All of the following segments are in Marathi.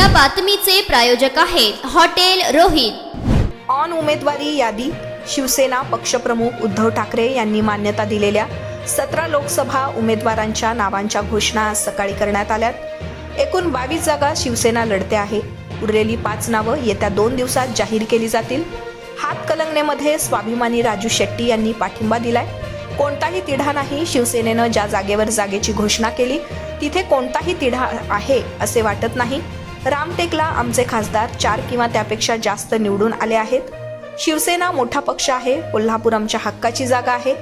या बातमीचे प्रायोजक आहेत हॉटेल रोहित। ऑन उमेदवारी यादी शिवसेना पक्षप्रमुख उद्धव ठाकरे यांनी मान्यता दिलेल्या 17 लोकसभा उमेदवारांच्या नावांच्या घोषणा आज सकाळी करण्यात आल्यात। एकूण 22 जागा शिवसेना लढते आहे। उरलेली 5 नावं येत्या 2 दिवसात जाहीर केली जातील। हातकलंगण्यामध्ये स्वाभिमानी राजू शेट्टी यांनी पाठिंबा दिलाय। कोणताही तिढा नाही। शिवसेनेनं ज्या जागेवर जागेची घोषणा केली तिथे कोणताही तिढा आहे असे वाटत नाही। रामटेकला आमचे खासदार 4 किंवा त्यापेक्षा जास्त निवडून आले आहेत। शिवसेना मोठा पक्ष आहे। कोल्हापूर आमच्या हक्काची जागा आहे।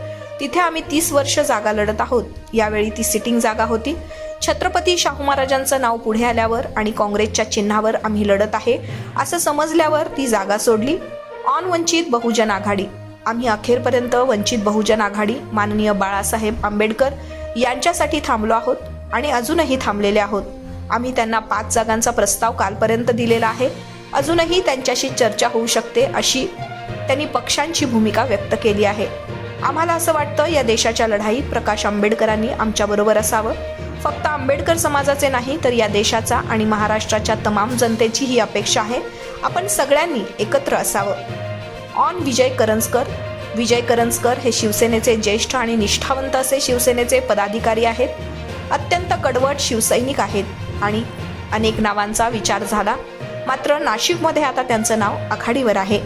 तिथे आम्ही 30 वर्ष जागा लढत आहोत। यावेळी ती सिटिंग जागा होती। छत्रपती शाहू महाराजांचं नाव पुढे आल्यावर आणि काँग्रेसच्या चिन्हावर आम्ही लढत आहे असं समजल्यावर ती जागा सोडली। ऑन वंचित बहुजन आघाडी आम्ही अखेरपर्यंत वंचित बहुजन आघाडी माननीय बाळासाहेब आंबेडकर यांच्यासाठी थांबलो आहोत आणि अजूनही थांबलेले आहोत। आम्ही त्यांना 5 जागांचा प्रस्ताव कालपर्यंत दिलेला आहे। अजूनही त्यांच्याशी चर्चा होऊ शकते अशी त्यांनी पक्षांची भूमिका व्यक्त केली आहे। आम्हाला असं वाटतं या देशाच्या लढाईत प्रकाश आंबेडकरांनी आमच्याबरोबर असावं। फक्त आंबेडकर समाजाचे नाही तर या देशाचा आणि महाराष्ट्राच्या तमाम जनतेची ही अपेक्षा आहे। आपण सगळ्यांनी एकत्र असावं। ऑन विजय करंजकर विजय करंजकर हे शिवसेनेचे ज्येष्ठ आणि निष्ठावंत असे शिवसेनेचे पदाधिकारी आहेत। अत्यंत कडवट शिवसैनिक आहेत आणि अनेक नावांचा विचार झाला, मात्र नाशिकमध्ये आता त्यांचं नाव आघाडीवर आहे।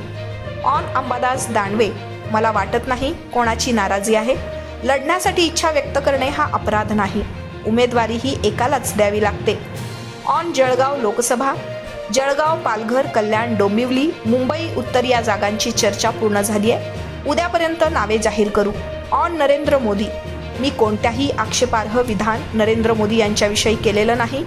ऑन अंबादास दानवे मला वाटत नाही कोणाची नाराजी आहे। लढण्यासाठी इच्छा व्यक्त करणे हा अपराध नाही। उमेदवारी ही एकालाच द्यावी लागते। ऑन जळगाव लोकसभा जळगाव, पालघर, कल्याण, डोंबिवली, मुंबई उत्तर या जागांची चर्चा पूर्ण झाली आहे। उद्यापर्यंत नावे जाहीर करू। ऑन नरेंद्र मोदी मी कोणत्याही आक्षेपार्ह विधान नरेंद्र मोदी यांच्याविषयी केलेलं नाही।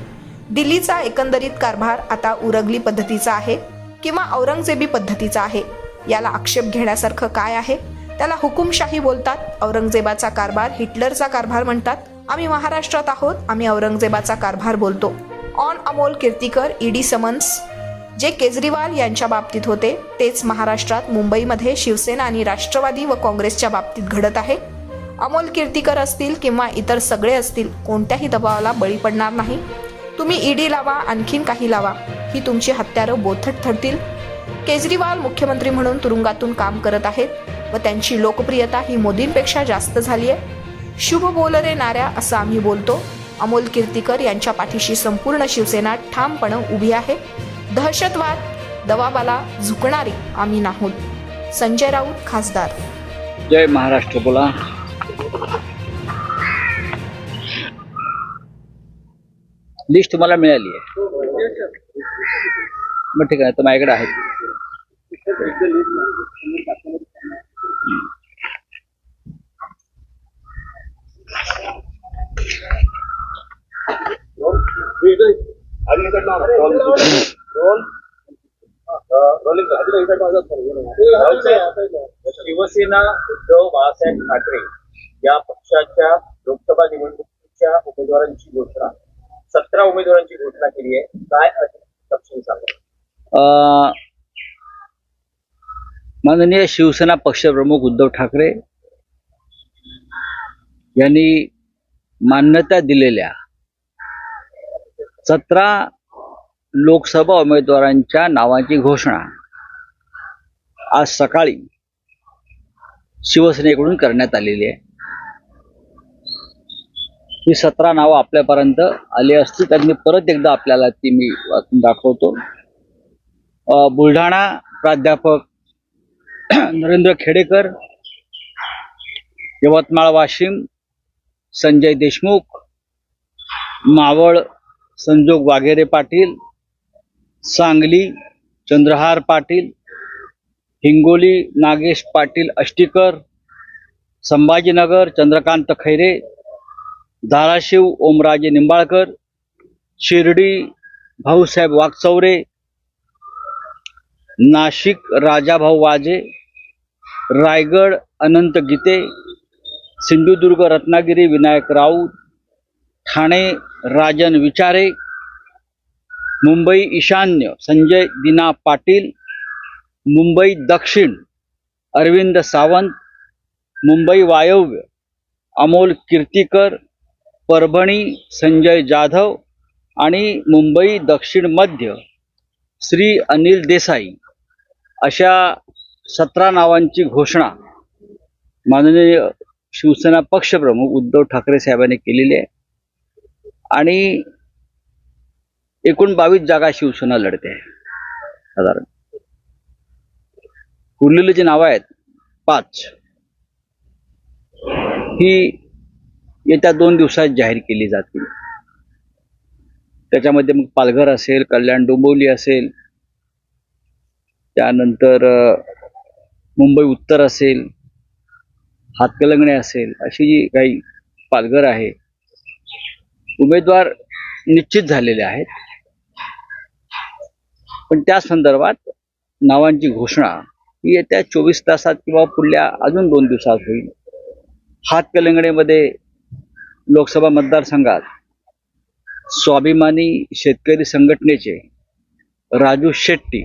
दिल्लीचा एकंदरीत कारभार आता उरगली पद्धतीचा आहे किंवा औरंगजेबी पद्धतीचा आहे। याला आक्षेप घेण्यासारखं काय आहे? त्याला हुकुमशाही बोलतात। औरंगजेबाचा कारभार हिटलरचा कारभार म्हणतात। आम्ही महाराष्ट्रात आहोत, आम्ही औरंगजेबाचा कारभार बोलतो। On Amol Kirtikar ED summons जे केजरीवाल यांच्या बाबतीत होते तेच महाराष्ट्रात मुंबईमध्ये शिवसेना आणि राष्ट्रवादी व काँग्रेसच्या बाबतीत घडत आहे। अमोल कीर्तीकर असतील किंवा इतर सगळे असतील कोणत्याही दबावाला बळी पडणार नाही। तुम्ही ईडी लावा, आणखीन काही लावा, ही तुमची हत्यारं बोथट ठरतील। केजरीवाल मुख्यमंत्री म्हणून तुरुंगातून काम करत आहेत व त्यांची लोकप्रियता ही मोदींपेक्षा जास्त झाली आहे। शुभ बोल रे नाऱ्या असं आम्ही बोलतो। अमोल कीर्तीकर यांच्या पाठीशी संपूर्ण शिवसेना ठामपणे उभी आहे। दहशतवाद दबावाला झुकणारी आम्ही नाहोत। संजय राऊत खासदार। जय महाराष्ट्र बोला। लिस्ट मला मिळाली आहे, मग ठीक आहे, तर माझ्याकडे आहे। शिवसेना उद्धव बाळासाहेब ठाकरे या पक्षाच्या लोकसभा निवडणुकीच्या उमेदवारांची घोषणा 17 उमेदवारांची घोषणा केली आहे। काय तपशील सांगा? माननीय शिवसेना पक्षप्रमुख उद्धव ठाकरे यांनी मान्यता दिलेल्या 17 लोकसभा उमेदवारांच्या नावांची घोषणा आज सकाळी शिवसेनेकडून करण्यात आलेली आहे। ही 17 नावं आपल्यापर्यंत आली असती तर मी परत एकदा आपल्याला ती मी वाचून दाखवतो। बुलढाणा प्राध्यापक नरेंद्र खेडेकर, यवतमाळ वाशिम संजय देशमुख, मावळ संजोग वाघेरे पाटील, सांगली चंद्रहार पाटील, हिंगोली नागेश पाटील अष्टीकर, संभाजीनगर चंद्रकांत खैरे, धाराशिव ओमराजे निंबाळकर, शिर्डी भाऊसाहेब वागचौरे, नाशिक राजाभाऊ वाजे, रायगड अनंत गीते, सिंधुदुर्ग रत्नागिरी विनायक राऊत, ठाणे राजन विचारे, मुंबई ईशान्य संजय दिना पाटील, मुंबई दक्षिण अरविंद सावंत, मुंबई वायव्य अमोल कीर्तीकर, परभणी संजय जाधव, आणि मुंबई दक्षिण मध्य श्री अनिल देसाई अशा 17 नावांची घोषणा माननीय शिवसेना पक्षप्रमुख उद्धव ठाकरे साहेबांनी केलेली आहे आणि एकूण 22 जागा शिवसेना लढते आहे साधारण. उरलेली जी नावं आहेत 5 ही येत्या 2 दिवसात जाहीर केली जातील. त्याच्यामध्ये मग पालघर असेल, कल्याण डोंबिवली असेल, त्यानंतर मुंबई उत्तर असेल, हातकलंगणे असेल, अशी जी काही पालघर आहे उमेदवार निश्चित झालेले आहेत. पण त्या संदर्भात नावांची घोषणा ही येत्या 24 तासात किंवा पुढल्या अजून 2 दिवसात होईल. हातकलंगणेमध्ये लोकसभा मतदारसंघात स्वाभिमानी शेतकरी संघटनेचे राजू शेट्टी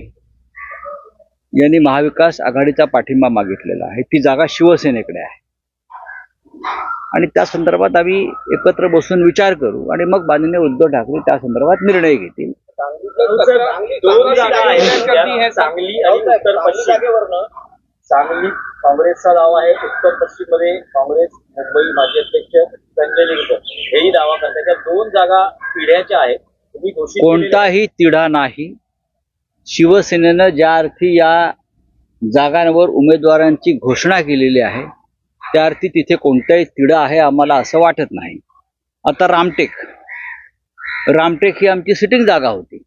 यांनी महाविकास आघाडीचा पाठिंबा मागितलेला आहे. ती जागा शिवसेनेकडे आहे आणि त्या संदर्भात आम्ही एकत्र बसून विचार करू आणि मग माननीय उद्धव ठाकरे त्या संदर्भात निर्णय घेतील. दोन जागा आहेत त्या, सांगली आणि उत्तर पश्चिम. सांगली काँग्रेसचा दावा आहे, उत्तर पश्चिम मध्ये काँग्रेस मुंबई माजी अध्यक्ष संजय निरुपम हेही दावा करतात. त्या 2 जागा पिढ्याच्या आहेत. तुम्ही घोषित कोणताही तिढा नाही. शिवसेनेनं ज्या अर्थी या जागांवर उमेदवारांची घोषणा केलेली आहे त्या अर्थी तिथे कोणताही तिढा आहे आम्हाला असं वाटत नाही. आता रामटेक ही आमची सिटिंग जागा होती.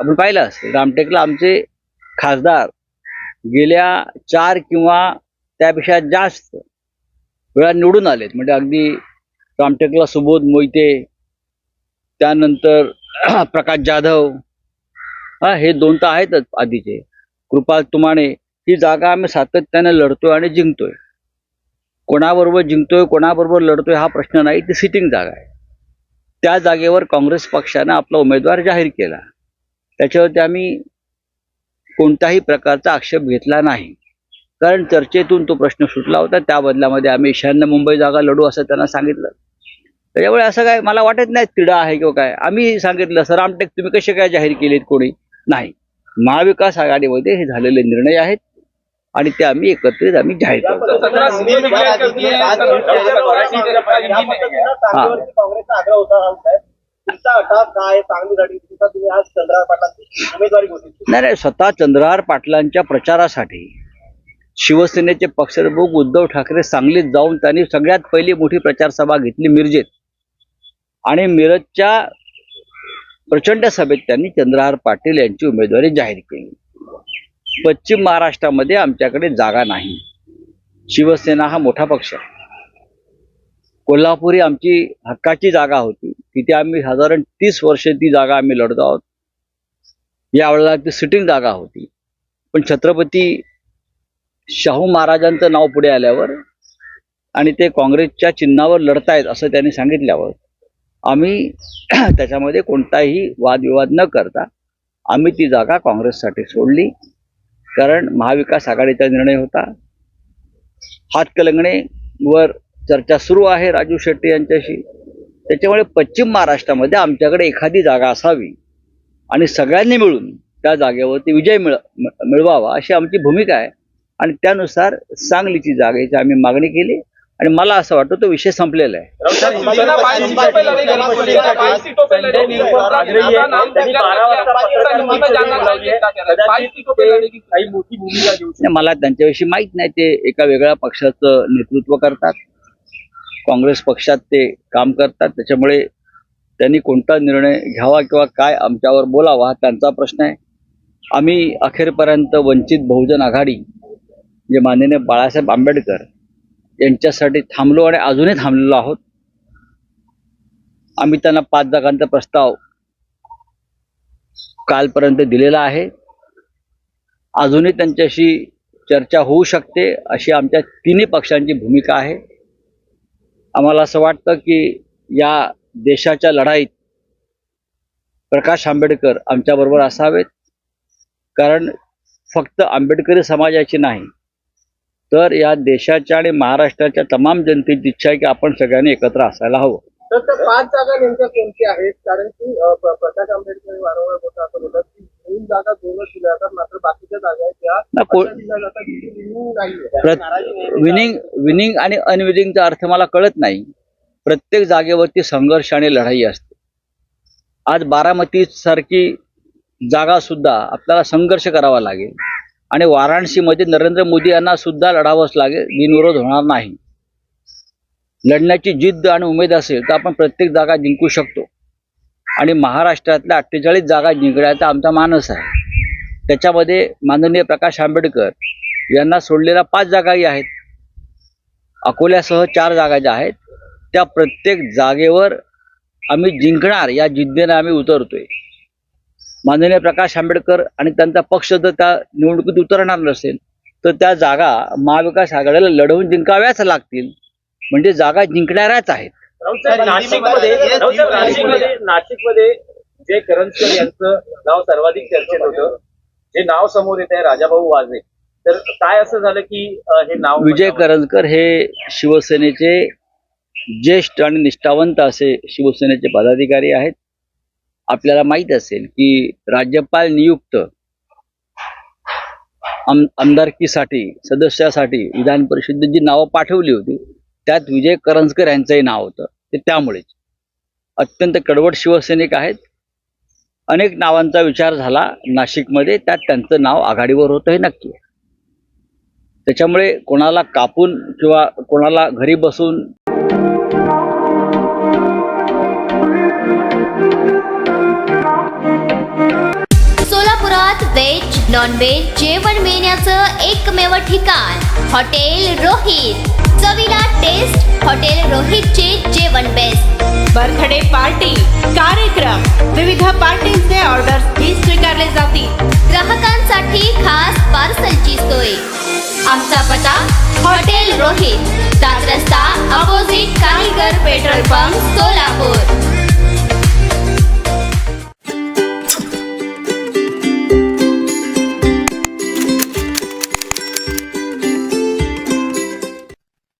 आपण पाहिलं असेल रामटेकला आमचे खासदार गेल्या 4 किंवा त्यापेक्षा जास्त वेळा निवडून आलेत. म्हणजे अगदी रामटेकला सुबोध मोहिते, त्यानंतर प्रकाश जाधव, हे 2 तर आहेतच आधीचे, कृपाल तुमाणे. ही जागा आम्ही सातत्याने लढतोय आणि जिंकतोय. कोणाबरोबर जिंकतोय कोणाबरोबर लढतोय हा प्रश्न नाही, ती सिटिंग जागा आहे. त्या जागेवर काँग्रेस पक्षाने आपला उमेदवार जाहीर केला. त्याच्यावरती आम्ही कोणत्याही प्रकारचा आक्षेप घेतला नाही, कारण चर्चेतून तो प्रश्न सुटला होता. त्या बदल्यामध्ये आम्ही ईशान्य मुंबई जागा लढू असं त्यांना सांगितलं. त्याच्यामुळे असं काय मला वाटत नाही तिढा आहे किंवा काय. आम्ही सांगितलं सर रामटेक तुम्ही कसे काय जाहीर केलेत, कोणी नाही. महाविकास आघाडीमध्ये हे झालेले निर्णय आहेत आणि ते आम्ही एकत्रित जाहीर करतो. नाही, स्वतः चंद्रहार पाटलांच्या प्रचारासाठी शिवसेनेचे पक्षप्रमुख उद्धव ठाकरे सांगलीत जाऊन त्यांनी सगळ्यात पहिली मोठी प्रचार सभा घेतली मिरजेत आणि मिरजच्या प्रचंड सभेत त्यांनी चंद्रहार पाटील यांची उमेदवारी जाहीर केली. पश्चिम महाराष्ट्रामध्ये आमच्याकडे जागा नाही. शिवसेना हा मोठा पक्ष आहे. कोल्हापुरी आमची हक्काची जागा होती, तिथे आम्ही साधारण 30 वर्षे ती जागा आम्ही लढतो आहोत. यावेळेला ती सिटिंग जागा होती, पण छत्रपती शाहू महाराजांचं नाव पुढे आल्यावर आणि ते काँग्रेसच्या चिन्हावर लढतायत असं त्यांनी सांगितल्यावर आम्ही त्याच्यामध्ये कोणताही वादविवाद न करता आम्ही ती जागा काँग्रेससाठी सोडली. कारण महाविकास आघाडीचा निर्णय होता. हातकलंगणेवर चर्चा सुरू आहे राजू शेट्टी यांच्याशी. त्याच्यामुळे पश्चिम महाराष्ट्रामध्ये आमच्याकडे एखादी जागा असावी आणि सगळ्यांनी मिळून त्या जागेवरती विजय मिळवावा अशी आमची भूमिका आहे आणि त्यानुसार सांगलीची जागेची आम्ही मागणी केली आणि मला असं वाटतं तो विषय संपलेला आहे. मला त्यांच्याविषयी माहित नाही. ते एका वेगळ्या पक्षाचं नेतृत्व करतात, काँग्रेस पक्षात ते काम करतात. त्याच्यामुळे त्यांनी कोणता निर्णय घ्यावा किंवा काय आमच्यावर बोलावा हा त्यांचा प्रश्न आहे. आम्ही अखेरपर्यंत वंचित बहुजन आघाडी जे माननीय बाळासाहेब आंबेडकर यांच्यासाठी थांबलो आणि अजूनही थांबलेलो आहोत. आम्ही त्यांना 5 जागांचा प्रस्ताव कालपर्यंत दिलेला आहे. अजूनही त्यांच्याशी चर्चा होऊ शकते अशी आमच्या तिन्ही पक्षांची भूमिका आहे. आम्हाला असं वाटतं की या देशाच्या लढाईत प्रकाश आंबेडकर आमच्याबरोबर असावेत, कारण फक्त आंबेडकरी समाजाची नाही तर या देशाच्या आणि महाराष्ट्राच्या तमाम जनतेची इच्छा आहे की आपण सगळ्यांनी एकत्र असायला हवं. तर त्या 5 जागा नेमक्या कोणत्या आहेत? कारण की प्रकाश आंबेडकर वारंवार असं बोलतात की 2 जागा 2च दिल्या जातात, मात्र बाकीच्या जागा आहेत त्या अशा दिल्या जातात की विनिंग नाहीये. विनिंग आणि अनविनिंगचा अर्थ मला कळत नाही. प्रत्येक जागेवरती संघर्ष आणि लढाई असते. आज बारामती सारखी जागा सुद्धा आपल्याला संघर्ष करावा लागेल आणि वाराणसीमध्ये नरेंद्र मोदी यांना सुद्धा लढावंच लागेल, बिनविरोध होणार नाही. लढण्याची जिद्द आणि उमेद असेल तर आपण प्रत्येक जागा जिंकू शकतो आणि महाराष्ट्रातल्या 48 जागा जिंकण्याचा आमचा मानस आहे. त्याच्यामध्ये माननीय प्रकाश आंबेडकर यांना सोडलेल्या 5 जागाही आहेत. अकोल्यासह 4 जागा ज्या आहेत त्या प्रत्येक जागेवर आम्ही जिंकणार या जिद्दीने आम्ही उतरतोय. माननीय प्रकाश आंबेडकर आणि त्यांचा पक्ष जर त्या निवडणुकीत उतरणार नसेल तर त्या जागा महाविकास आघाडीला लढवून जिंकाव्याच लागतील. म्हणजे जागा जिंकणाऱ्याच आहेत. नाशिकमध्ये जे करंजकर यांचं नाव सर्वाधिक चर्चेत होतं, जे नाव समोर येत आहे राजाभाऊ वाजे, तर काय असं झालं की हे नाव विजय करंजकर हे शिवसेनेचे ज्येष्ठ आणि निष्ठावंत असे शिवसेनेचे पदाधिकारी आहेत. आपल्याला माहित असेल की राज्यपाल नियुक्त आमदारकीसाठी सदस्यासाठी विधान परिषदेत जी नावं पाठवली होती त्यात विजय करंजकर यांचंही नाव होतं. ते त्यामुळेच अत्यंत कडवट शिवसैनिक आहेत. अनेक नावांचा विचार झाला नाशिकमध्ये, त्यात त्यांचं नाव आघाडीवर होतं हे नक्की आहे. त्याच्यामुळे कोणाला कापून किंवा कोणाला घरी बसून सोलापुरात व्हेज नॉन व्हेज जेवण मिळण्याचं एकमेव ठिकाण हॉटेल रोहित. चवीला टेस्ट हॉटेल रोहितचे जेवण बेस्ट. बर्थडे पार्टी, कार्यक्रम, विविध पार्टींचे ऑर्डर्स स्वीकारले जातील. ग्राहकांसाठी खास पार्सलची सोय. आमचा पत्ता हॉटेल रोहित, 7 रस्ता अपोजिट कारीगर पेट्रोल पंप, सोलापूर.